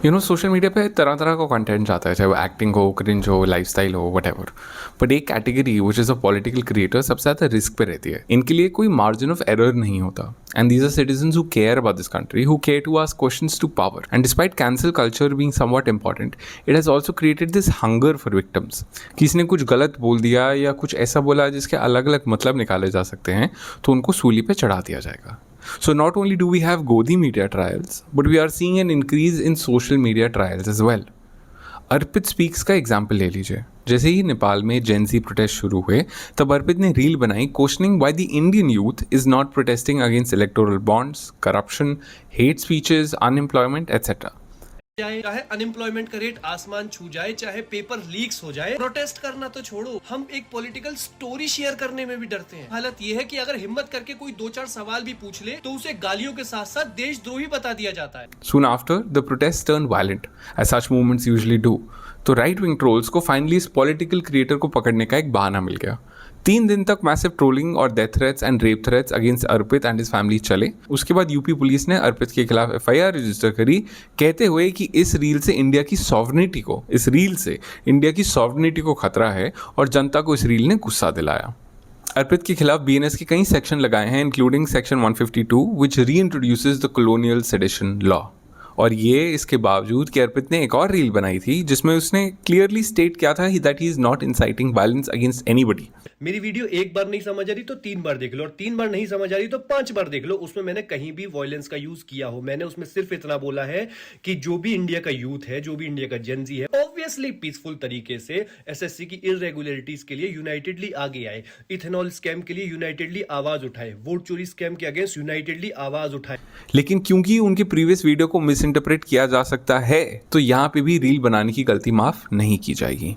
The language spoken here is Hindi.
सोशल मीडिया पे तरह तरह का कंटेंट आता है, चाहे वो एक्टिंग हो, क्रिंज हो, लाइफस्टाइल हो, व्हाटएवर। बट एक category which is a political creator सबसे ज़्यादा रिस्क पे रहती है। इनके लिए कोई मार्जिन ऑफ एरर नहीं होता। And these are citizen who care about this country, who care to ask questions to power. And despite cancel culture being somewhat important, it has also created this hunger for victims. किसी ने कुछ गलत बोल दिया या कुछ ऐसा बोला जिसके अलग अलग मतलब निकाले जा सकते हैं, तो उनको सूली पे चढ़ा दिया जाएगा। So not only do we have Godi media trials, but we are seeing an increase in social media trials as well. Arpit speaks का एग्जाम्पल ले लीजिए। जैसे ही नेपाल में जेनजी प्रोटेस्ट शुरू हुए, तब अर्पित ने रील बनाई questioning why the Indian youth is not protesting against electoral bonds, corruption, hate speeches, unemployment etcetera. चाहे अनएम्प्लॉयमेंट का रेट आसमान छू जाए, चाहे पेपर लीक्स हो जाए, प्रोटेस्ट करना तो छोड़ो, हम एक पॉलिटिकल स्टोरी शेयर करने में भी डरते हैं। हालत यह है कि अगर हिम्मत करके कोई 2-4 सवाल भी पूछ ले तो उसे गालियों के साथ साथ देशद्रोही बता दिया जाता है। Soon after, the protests turned violent, as such movements usually do. तो राइट विंग ट्रोल्स को फाइनली इस पॉलिटिकल क्रिएटर को पकड़ने का एक बहाना मिल गया। 3 दिन तक मैसिव ट्रोलिंग और death threats and rape threats against Arpit and his family चले। उसके बाद यूपी पुलिस ने अर्पित के खिलाफ एफआईआर रजिस्टर करी, कहते हुए कि इस रील से इंडिया की सॉवरेनिटी को खतरा है, और जनता को इस रील ने गुस्सा दिलाया। अर्पित के खिलाफ बीएनएस के कई सेक्शन लगाए हैं, इंक्लूडिंग सेक्शन 152 विच री introduces the colonial sedition law. और ये इसके बावजूद कि अर्पित ने एक और रील बनाई थी जिसमें उसने क्लियरली स्टेट किया था that he is not inciting violence against anybody. मेरी वीडियो एक बार नहीं समझ आ रही तो 3 बार देख लो, और 3 बार नहीं समझ आ रही तो 5 बार देख लो। उसमें मैंने कहीं भी वायलेंस का यूज किया हो, मैंने उसमें सिर्फ इतना बोला है कि जो भी इंडिया का यूथ है, जो भी इंडिया का जेनजी है, ऑब्वियसली पीसफुल तरीके से एसएससी की इरेगुलरिटीज के लिए यूनाइटेडली आगे आए, इथेनॉल स्कैम के लिए यूनाइटेडली आवाज उठाए, वोट चोरी स्कैम के अगेंस्ट यूनाइटेडली आवाज उठाए। लेकिन क्योंकि उनकी प्रीवियस वीडियो को मिस इंटरप्रेट किया जा सकता है, तो यहाँ पे भी रील बनाने की गलती माफ नहीं की जाएगी।